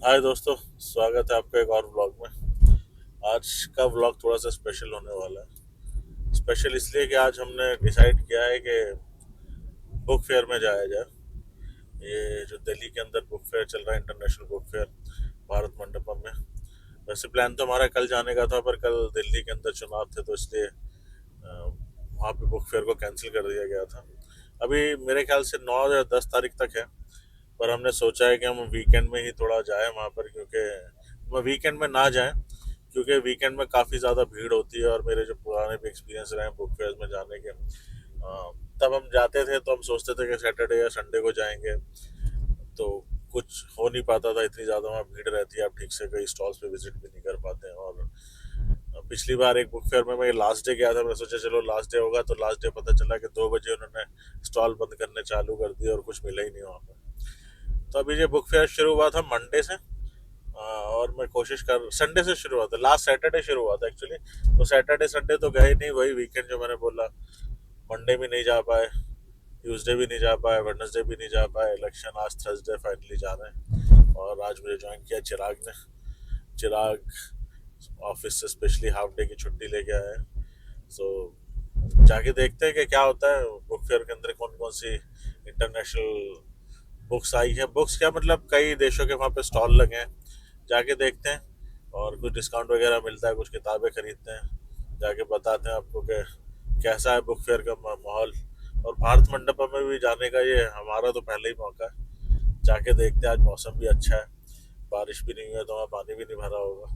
हाय दोस्तों, स्वागत है आपका एक और व्लॉग में। आज का व्लॉग थोड़ा सा स्पेशल होने वाला है। स्पेशल इसलिए कि आज हमने डिसाइड किया है कि बुक फेयर में जाया जाए। ये जो दिल्ली के अंदर बुक फेयर चल रहा है, international book fair Bharat Mandapam में। वैसे प्लान तो हमारा कल जाने का था, पर कल दिल्ली के अंदर चुनाव थे तो इसलिए वहाँ पे बुक फेयर को कैंसिल कर दिया गया था। अभी मेरे ख्याल से 9 या 10 तारीख तक है, पर हमने सोचा है कि हम वीकेंड में ही थोड़ा जाएं वहाँ पर, क्योंकि वीकेंड में ना जाएं क्योंकि वीकेंड में काफ़ी ज़्यादा भीड़ होती है। और मेरे जो पुराने भी एक्सपीरियंस रहे हैं बुक फेयर में जाने के, तब हम जाते थे तो हम सोचते थे कि सैटरडे या संडे को जाएंगे, तो कुछ हो नहीं पाता था, इतनी ज़्यादा वहाँ भीड़ रहती है, आप ठीक से कई स्टॉल्स पे विजिट भी नहीं कर पाते हैं। और पिछली बार एक बुक फेयर में मैं लास्ट डे गया था, मैं सोचा चलो लास्ट डे होगा, तो लास्ट डे पता चला कि 2 बजे उन्होंने स्टॉल बंद करने चालू कर दिए और कुछ मिला ही नहीं वहाँ पर। तो अभी ये बुक फेयर शुरू हुआ था मंडे से, और मैं कोशिश कर संडे से शुरू हुआ था, लास्ट सैटरडे शुरू हुआ था एक्चुअली। तो सैटरडे संडे तो गए नहीं, वही वीकेंड जो मैंने बोला। मंडे भी नहीं जा पाए, ट्यूसडे भी नहीं जा पाए, वेडनेसडे भी नहीं जा पाए। इलेक्शन आज थर्सडे फाइनली जा रहे हैं, और आज मुझे ज्वाइन किया चिराग ने। चिराग ऑफिस से स्पेशली हाफ डे की छुट्टी लेके आया है। सो जाके देखते हैं कि क्या होता है बुक फेयर के अंदर, कौन कौन सी इंटरनेशनल बुक्स आई है। बुक्स क्या मतलब, कई देशों के वहाँ पे स्टॉल लगे हैं, जाके देखते हैं और कुछ डिस्काउंट वगैरह मिलता है, कुछ किताबें खरीदते हैं, जाके बताते हैं आपको कि कैसा है बुक फेयर का माहौल। और भारत मंडपम में भी जाने का ये हमारा तो पहले ही मौका है, जाके देखते हैं। आज मौसम भी अच्छा है, बारिश भी नहीं हुई है, तो वहाँ पानी भी नहीं भरा होगा,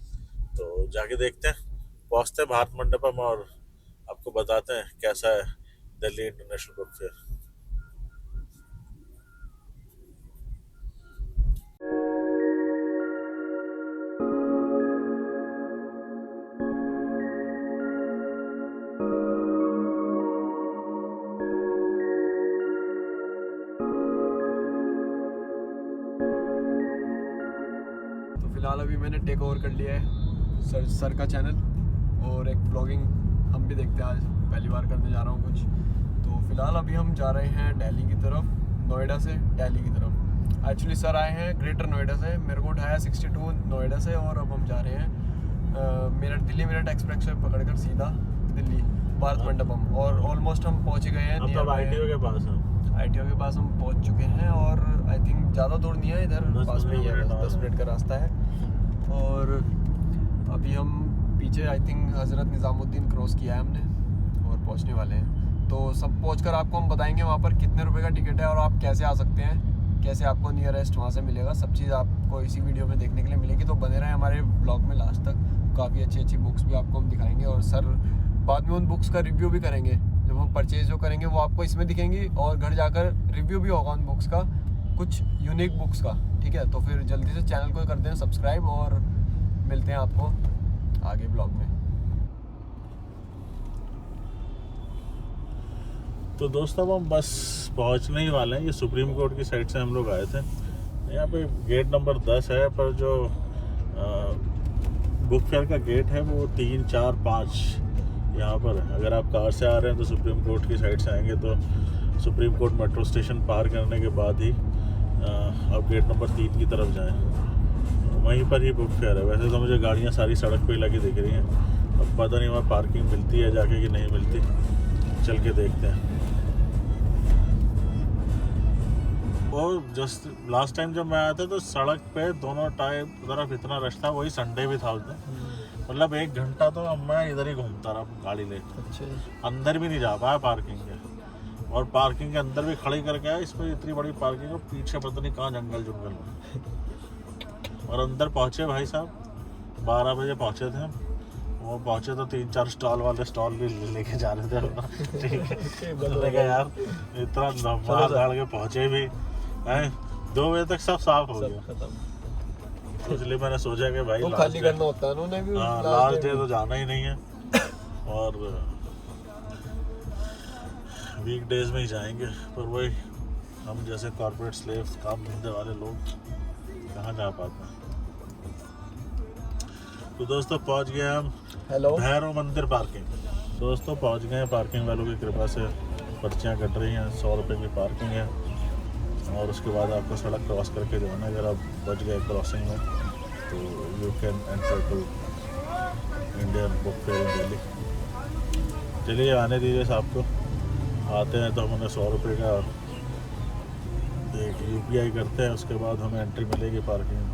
तो जाके देखते हैं। पहुँचते हैं भारत मंडपम और आपको बताते हैं कैसा है दिल्ली इंटरनेशनल बुक फेयर। तो फिलहाल अभी मैंने टेक ओवर कर लिया है सर का चैनल, और एक ब्लॉगिंग हम भी देखते हैं, आज पहली बार करने जा रहा हूँ कुछ। तो फिलहाल अभी हम जा रहे हैं दिल्ली की तरफ, नोएडा से दिल्ली की तरफ। एक्चुअली सर आए हैं ग्रेटर नोएडा से, मेरे को उठाया 62 नोएडा से, और अब हम जा रहे हैं दिल्ली मेरठ एक्सप्रेस वे पकड़कर सीधा दिल्ली भारत मंडपम। और ऑलमोस्ट हम पहुँच गए हैं, ITO के पास हैं। ITO के पास हम पहुंच चुके हैं, और आई थिंक ज़्यादा दूर नहीं है, इधर पास में ही है, 10 मिनट का रास्ता है। और अभी हम पीछे I think Hazrat Nizamuddin cross किया है हमने, और पहुंचने वाले हैं। तो सब पहुंचकर आपको हम बताएंगे वहाँ पर कितने रुपए का टिकट है और आप कैसे आ सकते हैं, कैसे आपको नियरेस्ट वहाँ से मिलेगा। सब चीज़ आपको इसी वीडियो में देखने के लिए मिलेगी, तो बने रहें हमारे ब्लॉग में लास्ट तक। काफ़ी अच्छी अच्छी बुक्स भी आपको हम दिखाएंगे, और सर बाद में उन बुक्स का रिव्यू भी करेंगे। जब हम परचेज जो करेंगे वो आपको इसमें दिखेंगी, और घर जाकर रिव्यू भी होगा उन बुक्स का, कुछ यूनिक बुक्स का। ठीक है, तो फिर जल्दी से चैनल को कर दें सब्सक्राइब, और मिलते हैं आपको आगे ब्लॉग में। तो दोस्तों, अब हम बस पहुंचने ही वाले हैं। ये सुप्रीम कोर्ट की साइड से हम लोग आए थे। यहाँ पे गेट नंबर 10 है, पर जो बुक फेयर का गेट है वो 3, 4, 5 यहाँ पर है। अगर आप कार से आ रहे हैं तो सुप्रीम कोर्ट की साइड से आएंगे तो सुप्रीम कोर्ट मेट्रो स्टेशन पार करने के बाद ही आप गेट नंबर 3 की तरफ जाएं, वहीं पर ही बुक फेयर है। वैसे तो मुझे गाड़ियाँ सारी सड़क पे ही लगी दिख रही हैं, अब पता नहीं वहाँ पार्किंग मिलती है जाके कि नहीं मिलती, चल के देखते हैं। और जस्ट लास्ट टाइम जब मैं आया था तो सड़क पे दोनों तरफ इतना रश था, वही संडे भी था उस दिन। मतलब 1 घंटा तो मैं इधर ही घूमता रहा गाड़ी लेकर, अच्छा, अंदर भी नहीं जा पाया पार्किंग के। और पार्किंग के अंदर भी खड़ी करके आया, इसमें इतनी बड़ी पार्किंग है, पीछे पता नहीं कहाँ जंगल में। और अंदर पहुँचे भाई साहब 12 बजे पहुँचे थे हम। वो पहुँचे तो 3-4 स्टॉल वाले स्टॉल भी लेके जा रहे थे अपना। ठीक है यार, इतना लंबा गाड़ के पहुँचे भी हैं, 2 बजे तक सब साफ हो गया। इसलिए मैंने सोचा कि भाई तो खाली करना होता है उन्होंने भी, लास्ट डे तो जाना ही नहीं है, और वीक डेज में ही जाएंगे। पर वही हम जैसे कॉर्पोरेट स्लेव्स, काम धंधे वाले लोग कहाँ जा पाते हैं। तो दोस्तों पहुँच गए हम हेलो भैरव मंदिर पार्किंग। दोस्तों पहुँच गए हैं पार्किंग वालों की कृपा से पर्चियाँ कट रही हैं, 100 रुपये की पार्किंग है। और उसके बाद आपको सड़क क्रॉस करके जाना है। अगर आप बच गए क्रॉसिंग में तो you can enter to Indian book fair in Delhi. चलिए आने दीजिए साहब को। आते हैं तो हम उन्हें 100 रुपये का एक UPI करते हैं, उसके बाद हमें एंट्री मिलेगी पार्किंग में।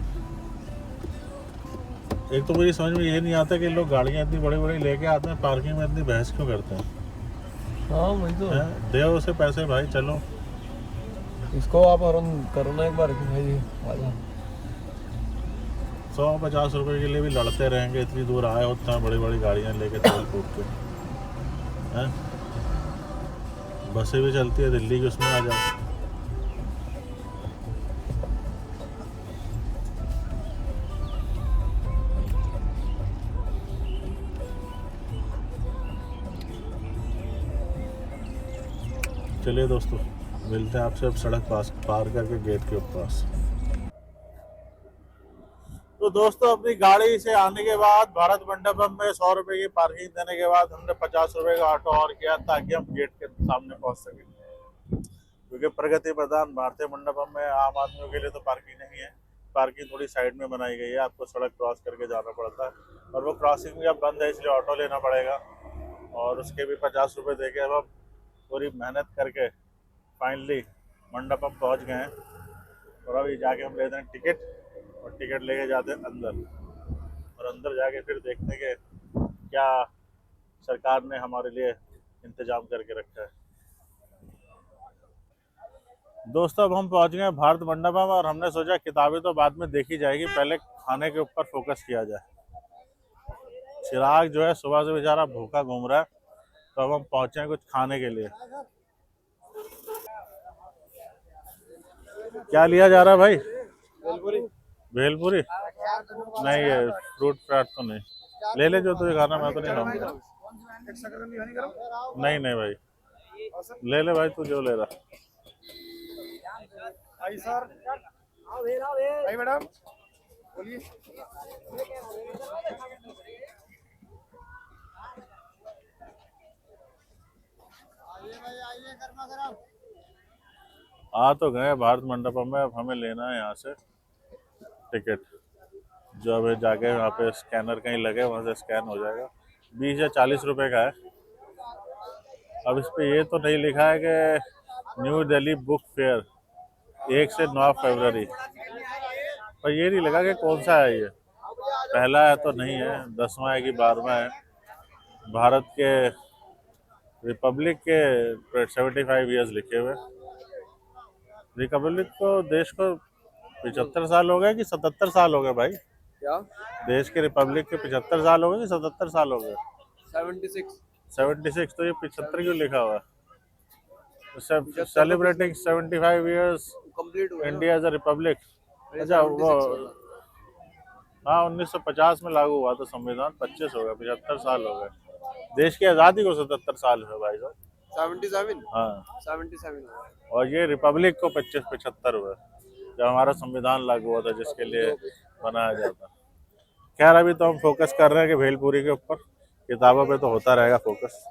एक तो मुझे समझ में ये नहीं आता कि लोग गाड़ियाँ इतनी बड़ी बड़ी लेके आते हैं, पार्किंग में इतनी बहस क्यों करते हैं। हाँ वही तो हैं, दे उसे पैसे भाई, चलो। इसको आप हरन करो ना एक बार कि भाई आजा। 150 रुपये के लिए भी लड़ते रहेंगे, इतनी दूर आए होते हैं बड़ी बड़ी गाड़ियाँ लेके तेल फूक के। हैं, बसें भी चलती है दिल्ली की, उसमें आ जाओ। चलिए दोस्तों, मिलते हैं आपसे अब सड़क पार करके गेट के पास। तो दोस्तों, अपनी गाड़ी से आने के बाद भारत मंडपम में 100 रुपये की पार्किंग देने के बाद हमने 50 रुपये का ऑटो और किया ताकि हम गेट के सामने पहुंच सकें, क्योंकि प्रगति प्रधान भारतीय मंडपम में आम आदमियों के लिए तो पार्किंग नहीं है। पार्किंग थोड़ी साइड में बनाई गई है, आपको सड़क क्रॉस करके जाना पड़ता है, और वो क्रॉसिंग भी अब बंद है, इसलिए ऑटो लेना पड़ेगा। और उसके भी 50 रुपये दे के अब हम पूरी मेहनत करके फाइनली मंडपम पहुंच गए हैं। और अभी जाके हम लेते हैं टिकट, और टिकट लेके जाते हैं अंदर, और अंदर जाके फिर देखते हैं कि क्या सरकार ने हमारे लिए इंतजाम करके रखा है। दोस्तों, अब हम पहुंच गए भारत मंडपम, और हमने सोचा किताबें तो बाद में देखी जाएगी, पहले खाने के ऊपर फोकस किया जाए। चिराग जो है सुबह से बेचारा भूखा घूम रहा है, तो अब हम पहुंचे हैं कुछ खाने के लिए। क्या लिया जा रहा है भाई? भेलपुरी? नहीं, ये फ्रूट फ्राट तो नहीं। ले ले जो तुझे खाना, मैं तो नहीं खाऊंगा। नहीं नहीं भाई, ले ले भाई, तू जो ले रहा। मैडम बोलिए। आ तो गए भारत मंडपम में, अब हमें लेना है यहाँ से टिकट, जो अब जाके वहाँ पे स्कैनर कहीं लगे, वहाँ से स्कैन हो जाएगा। 20 या 40 रुपए का है। अब इस पे ये तो नहीं लिखा है कि न्यू दिल्ली बुक फेयर 1 से 9 फरवरी, पर ये नहीं लगा कि कौन सा है, ये पहला है तो नहीं है, 10वां है कि 12वां है। भारत के रिपब्लिक के 75 ईयर्स लिखे हुए। रिपब्लिक को, देश को 75 साल हो गए कि 77 साल हो गए भाई? क्या? देश के रिपब्लिक के 75 साल हो गए कि 77 साल हो गए? 76। 76, तो ये 75 क्यों लिखा हुआ है? सेलिब्रेटिंग 75 ईयर्स कंप्लीट हुआ इंडिया एज अ रिपब्लिक। अच्छा, वो हाँ 1950 में लागू हुआ था संविधान, 25 हो गए, 75 साल हो गए। देश की आज़ादी को 77 साल हुए भाई साहब। 77। हाँ, 77। और ये रिपब्लिक को 75 हुए, जब हमारा संविधान लागू हुआ था, जिसके लिए बनाया जाता। खैर, अभी तो हम फोकस कर रहे हैं कि भेलपुरी के ऊपर, किताबों पे तो होता रहेगा फोकस।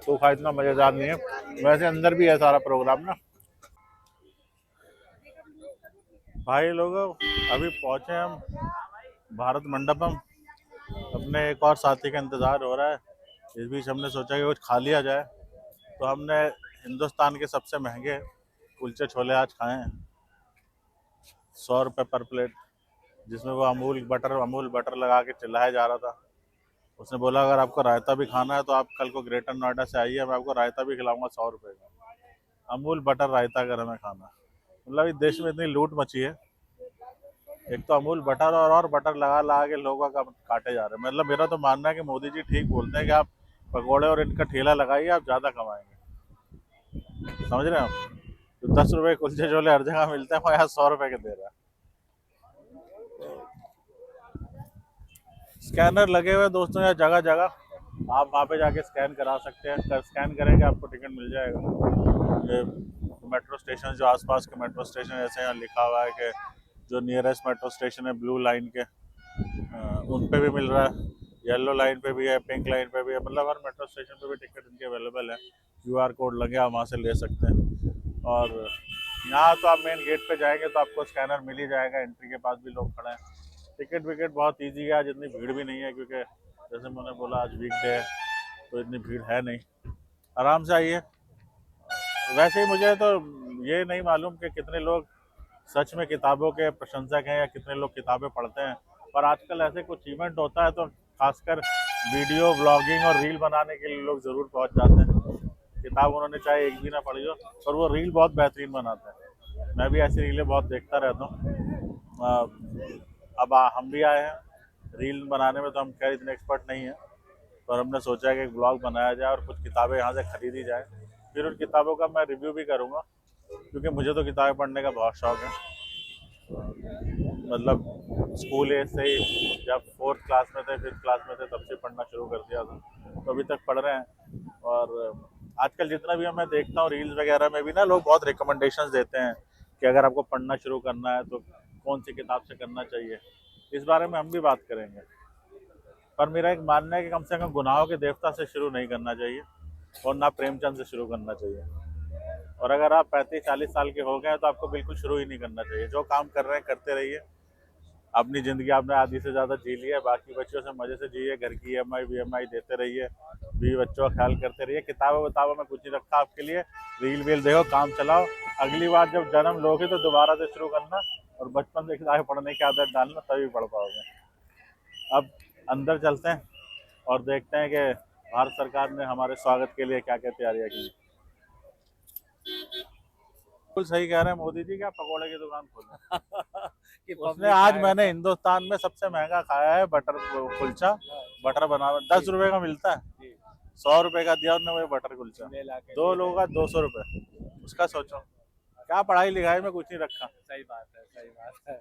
तो खा, इतना मजेदार नहीं है वैसे, अंदर भी है सारा प्रोग्राम ना। भाई लोगों, अभी पहुंचे हम भारत मंडपम, अपने एक और साथी का इंतजार हो रहा है। इस बीच हमने सोचा कि कुछ खा लिया जाए, तो हमने हिंदुस्तान के सबसे महंगे कुलचे छोले आज खाए हैं, 100 रुपये पर प्लेट, जिसमें वो अमूल बटर लगा के चिल्लाया जा रहा था। उसने बोला अगर आपको रायता भी खाना है तो आप कल को ग्रेटर नोएडा से आइए, मैं आपको रायता भी खिलाऊंगा 100 रुपये का। अमूल बटर रायता अगर हमें खाना, मतलब इस देश में इतनी लूट मची है। एक तो अमूल बटर और बटर लगा के लोगों का काटे जा रहे हैं। मतलब मेरा तो मानना है कि मोदी जी ठीक बोलते हैं कि आप पकौड़े और इनका ठेला लगाइए, आप ज़्यादा कमाएंगे। समझ रहे हैं आप? तो 10 रुपये कुलचे छोले हर जगह मिलते हैं, वो यहाँ 100 रुपये के दे रहा है। स्कैनर लगे हुए दोस्तों यहाँ जगह जगह, आप वहाँ पे जाके स्कैन करा सकते हैं। स्कैन करेंगे आपको टिकट मिल जाएगा। ये मेट्रो स्टेशन, जो आसपास के मेट्रो स्टेशन, ऐसे यहाँ लिखा हुआ है कि जो नियरेस्ट मेट्रो स्टेशन है ब्लू लाइन के, उन पे भी मिल रहा है, येलो लाइन पे भी है, पिंक लाइन पे भी है, मतलब हर मेट्रो स्टेशन पे भी टिकट इनके अवेलेबल है। क्यूआर कोड लगे, आप वहाँ से ले सकते हैं। और यहाँ तो आप मेन गेट पे जाएंगे तो आपको स्कैनर मिल ही जाएगा, एंट्री के पास भी लोग खड़े हैं। टिकट विकेट बहुत ईजी है, आज इतनी भीड़ भी नहीं है, क्योंकि जैसे मैंने बोला आज वीकडे है तो इतनी भीड़ है नहीं, आराम से आइए। वैसे ही मुझे तो ये नहीं मालूम कि कितने लोग सच में किताबों के प्रशंसक हैं या कितने लोग किताबें पढ़ते हैं, पर आजकल ऐसे कुछ इवेंट होता है तो खासकर वीडियो ब्लॉगिंग और रील बनाने के लिए लोग ज़रूर पहुंच जाते हैं। किताब उन्होंने चाहे एक भी ना पढ़ी हो, पर वो रील बहुत बेहतरीन बनाते हैं। मैं भी ऐसी रीलें बहुत देखता रहता हूँ। अब हम भी आए हैं, रील बनाने में तो हम खैर इतने एक्सपर्ट नहीं हैं, पर हमने सोचा है कि एक ब्लॉग बनाया जाए और कुछ किताबें यहाँ से खरीदी जाए, फिर उन किताबों का मैं रिव्यू भी करूँगा, क्योंकि मुझे तो किताबें पढ़ने का बहुत शौक है। मतलब स्कूल एज से ही, जब 4th क्लास में थे 5th क्लास में थे तब से पढ़ना शुरू कर दिया था, तो अभी तक पढ़ रहे हैं। और आजकल जितना भी मैं देखता हूँ रील्स वगैरह में भी ना, लोग बहुत रिकमेंडेशंस देते हैं कि अगर आपको पढ़ना शुरू करना है तो कौन सी किताब से करना चाहिए। इस बारे में हम भी बात करेंगे, पर मेरा एक मानना है कि कम से कम गुनाहों के देवता से शुरू नहीं करना चाहिए और ना प्रेमचंद से शुरू करना चाहिए। और अगर आप 35-40 साल के हो गए तो आपको बिल्कुल शुरू ही नहीं करना चाहिए। जो काम कर रहे हैं करते रहिए, अपनी ज़िंदगी आपने आधी से ज़्यादा जी ली है, बाकी बच्चों से मज़े से जिए, घर की EMI VMI देते रहिए, बीवी बच्चों का ख्याल करते रहिए। किताबों बताबों में कुछ नहीं रखा आपके लिए, रील वील देखो, काम चलाओ। अगली बार जब जन्म लोगे तो दोबारा से शुरू करना और बचपन से किताबें पढ़ने की आदत डालना, तभी पढ़ पाओगे। अब अंदर चलते हैं और देखते हैं कि भारत सरकार ने हमारे स्वागत के लिए क्या क्या तैयारियां की। बिल्कुल सही कह रहे हैं मोदी जी, क्या पकौड़े की दुकान खोले कि उसने। पब्लिक आज खाए। मैंने हिंदुस्तान में सबसे महंगा खाया है बटर कुलचा। बटर बना 10 रुपए का मिलता है, जी, 100 रुपए का दिया उन्होंने मुझे बटर कुलचा, मिला के 2 दिया। लोगों का 200 रुपए। उसका सोचो, क्या पढ़ाई लिखाई में कुछ नहीं रखा। सही बात है, सही बात है।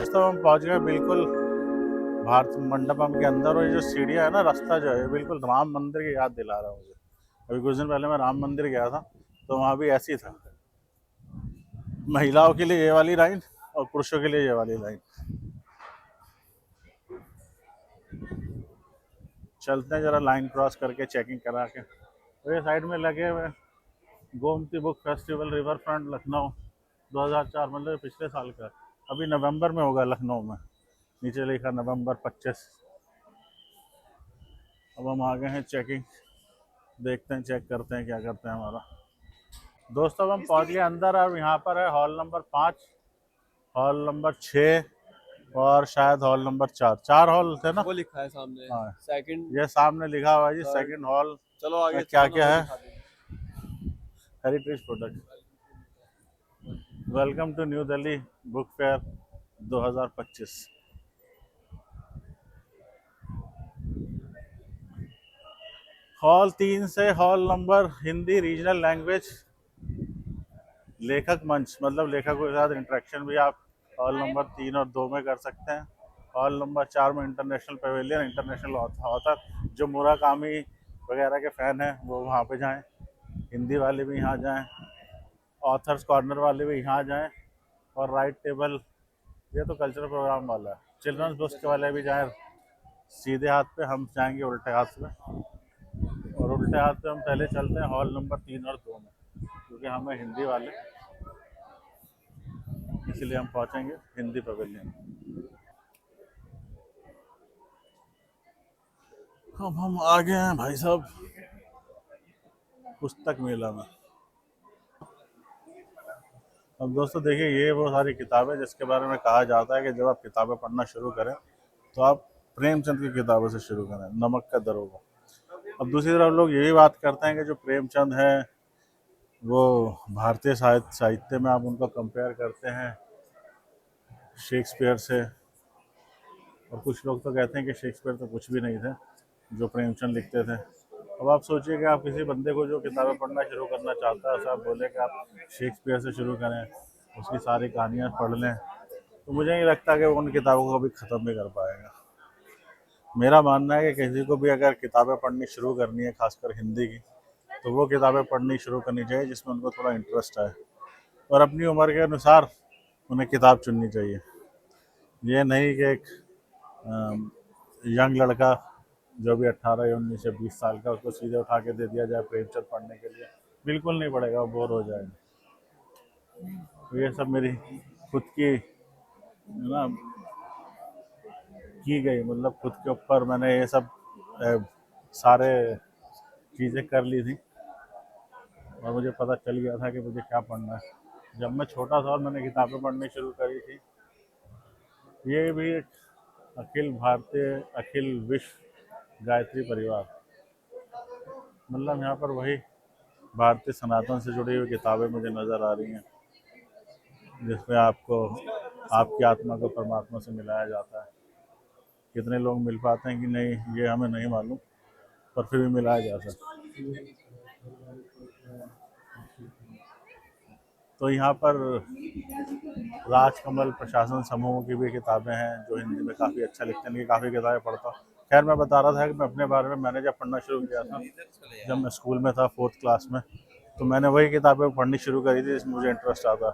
तो हम पहुंच गए बिल्कुल भारत मंडपम के अंदर, और ये जो सीढ़ियाँ है ना, रास्ता जो है बिल्कुल राम मंदिर की याद दिला रहा है मुझे। अभी कुछ दिन पहले मैं राम मंदिर गया था तो वहाँ भी ऐसी था, महिलाओं के लिए ये वाली लाइन और पुरुषों के लिए ये वाली लाइन। चलते हैं जरा लाइन क्रॉस करके, चेकिंग करा के। तो ये साइड में लगे हुए Gomti book festival river front Lucknow 2004, मतलब पिछले साल का, अभी नवंबर में होगा लखनऊ में, नीचे लिखा नवंबर 25। अब हम आ गए हैं चेकिंग, देखते हैं, चेक करते हैं क्या करते हैं हमारा। दोस्तों अब हम पहुंच गए अंदर, और यहाँ पर है हॉल नंबर 5, हॉल नंबर 6 और शायद हॉल नंबर 4। 4 हॉल थे ना? वो लिखा है सामने, हाँ, सेकंड। ये सामने लिखा हुआ है जी, थर्ड। सेकंड हॉल चलो में आगे क्या चलो, क्या वो है। दिखा देंगे। Heritage product, welcome to new Delhi book fair 2025। Hall 3 से hall number Hindi regional language लेखक मंच, मतलब लेखकों के साथ इंटरेक्शन भी आप हॉल नंबर 3 और 2 में कर सकते हैं। हॉल नंबर 4 में इंटरनेशनल पवेलियन, इंटरनेशनल ऑथर, जो मुराकामी वगैरह के फ़ैन हैं वो वहाँ पे जाएं, हिंदी वाले भी यहाँ जाएं, ऑथर्स कॉर्नर वाले भी यहाँ जाएं। और राइट टेबल, ये तो कल्चरल प्रोग्राम वाला है। चिल्ड्रंस बुक्स के वाले भी जाएं सीधे हाथ पे, हम जाएंगे उल्टे हाथ में, और उल्टे हाथ पे हम पहले चलते हैं हॉल नंबर 3 और 2 में, क्योंकि हमें हिंदी वाले, इसलिए हम पहुंचेंगे हिंदी पवेलियन। अब हम आ गए हैं भाई साहब पुस्तक मेला में। अब दोस्तों देखिए, ये वो सारी किताबें जिसके बारे में कहा जाता है कि जब आप किताबें पढ़ना शुरू करें तो आप प्रेमचंद की किताबों से शुरू करें, नमक का दरोगा। अब दूसरी तरफ लोग यही बात करते हैं कि जो प्रेमचंद है वो भारतीय साहित्य में आप उनको कंपेयर करते हैं शेक्सपियर से, और कुछ लोग तो कहते हैं कि शेक्सपियर तो कुछ भी नहीं थे जो प्रेमचंद लिखते थे। अब आप सोचिए कि आप किसी बंदे को जो किताबें पढ़ना शुरू करना चाहता है, उसे आप बोले कि आप शेक्सपियर से शुरू करें, उसकी सारी कहानियाँ पढ़ लें, तो मुझे नहीं लगता कि वो उन किताबों को कभी ख़त्म भी कर पाएगा। मेरा मानना है कि किसी को भी अगर किताबें पढ़नी शुरू करनी है, खासकर हिंदी की, तो वो किताबें पढ़नी शुरू करनी चाहिए जिसमें उनको थोड़ा इंटरेस्ट आए, और अपनी उम्र के अनुसार उन्हें किताब चुननी चाहिए। ये नहीं कि एक यंग लड़का जो भी 18 या 19 या 20 साल का, उसको सीधे उठा के दे दिया जाए प्रेमचंद पढ़ने के लिए, बिल्कुल नहीं पढ़ेगा, वो बोर हो जाएगा। तो ये सब मेरी खुद की ना की गई, मतलब खुद के ऊपर मैंने ये सब सारे चीज़ें कर ली थी, और मुझे पता चल गया था कि मुझे क्या पढ़ना है जब मैं छोटा था और मैंने किताबें पढ़नी शुरू करी थी। ये भी एक अखिल भारतीय, अखिल विश्व गायत्री परिवार, मतलब यहाँ पर वही भारतीय सनातन से जुड़ी हुई किताबें मुझे नज़र आ रही हैं, जिसमें आपको आपकी आत्मा को परमात्मा से मिलाया जाता है। कितने लोग मिल पाते हैं कि नहीं, ये हमें नहीं मालूम, पर फिर भी मिलाया जाता है। तो यहाँ पर राजकमल प्रशासन समूह की भी किताबें हैं जो हिंदी में काफ़ी अच्छा लिखते हैं, इनकी काफ़ी किताबें पढ़ता हूँ। खैर, मैं बता रहा था कि मैं अपने बारे में, मैंने जब पढ़ना शुरू किया था जब मैं स्कूल में था 4th क्लास में, तो मैंने वही किताबें पढ़नी शुरू करी थी जिसमें मुझे इंटरेस्ट आता।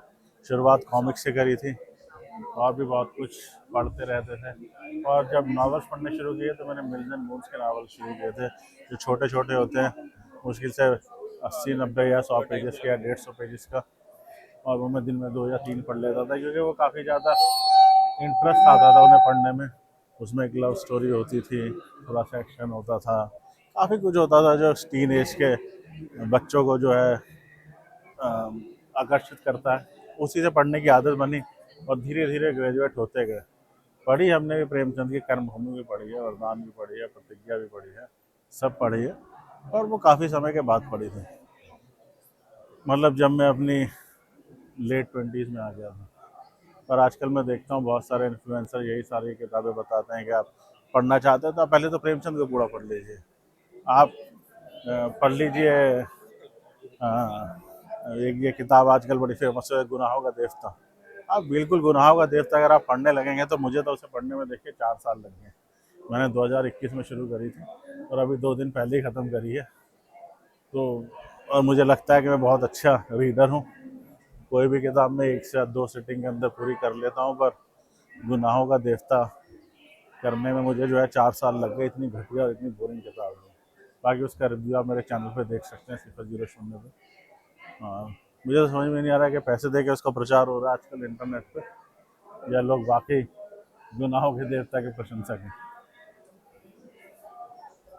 शुरुआत कॉमिक्स से करी थी, और भी बहुत कुछ पढ़ते रहते थे। और जब नावल्स पढ़ने शुरू किए तो मैंने मिल्स एंड मून्स के नावल शुरू किए थे, जो छोटे छोटे होते हैं, मुश्किल से 80-90 या 100 पेजेस के या 150 पेजेस का, और वो मैं दिन में 2 या 3 पढ़ लेता था, क्योंकि वो काफ़ी ज़्यादा इंटरेस्ट आता था उन्हें पढ़ने में। उसमें एक लव स्टोरी होती थी, थोड़ा सा एक्शन होता था, काफ़ी कुछ होता था जो टीन एज के बच्चों को जो है आकर्षित करता है। उसी से पढ़ने की आदत बनी, और धीरे धीरे ग्रेजुएट होते गए। पढ़ी हमने भी, प्रेमचंद की कर्मभूमि भी पढ़ी है, वरदान भी पढ़ी है, प्रतिज्ञा भी पढ़ी है, सब पढ़ी है, और वो काफ़ी समय के बाद पढ़ी थी, मतलब जब मैं अपनी लेट 20s में आ गया था। पर आजकल मैं देखता हूँ बहुत सारे इन्फ्लुएंसर यही सारी किताबें बताते हैं कि आप पढ़ना चाहते हो तो आप पहले तो प्रेमचंद को पूरा पढ़ लीजिए, आप पढ़ लीजिए। एक ये किताब आजकल बड़ी फेमस है, गुनाहों का देवता। आप बिल्कुल गुनाहों का देवता अगर आप पढ़ने लगेंगे, तो मुझे तो उसे पढ़ने में देखिए 4 साल लग गए। मैंने 2021 में शुरू करी थी, और अभी 2 दिन पहले ही ख़त्म करी है। तो और मुझे लगता है कि मैं बहुत अच्छा रीडर हूँ, कोई भी किताब मैं 1 से 2 सिटिंग के अंदर पूरी कर लेता हूँ। पर गुनाहों का देवता करने में मुझे जो है 4 साल लग गए, इतनी घटिया और इतनी बोरिंग किताब है। बाकी उसका रिव्यू आप मेरे चैनल पे देख सकते हैं, 000 पे। हाँ, मुझे तो समझ में नहीं आ रहा है कि पैसे दे के उसका प्रचार हो रहा है आजकल इंटरनेट पे, या लोग वाकई गुनाहों के देवता के प्रशंसक हैं।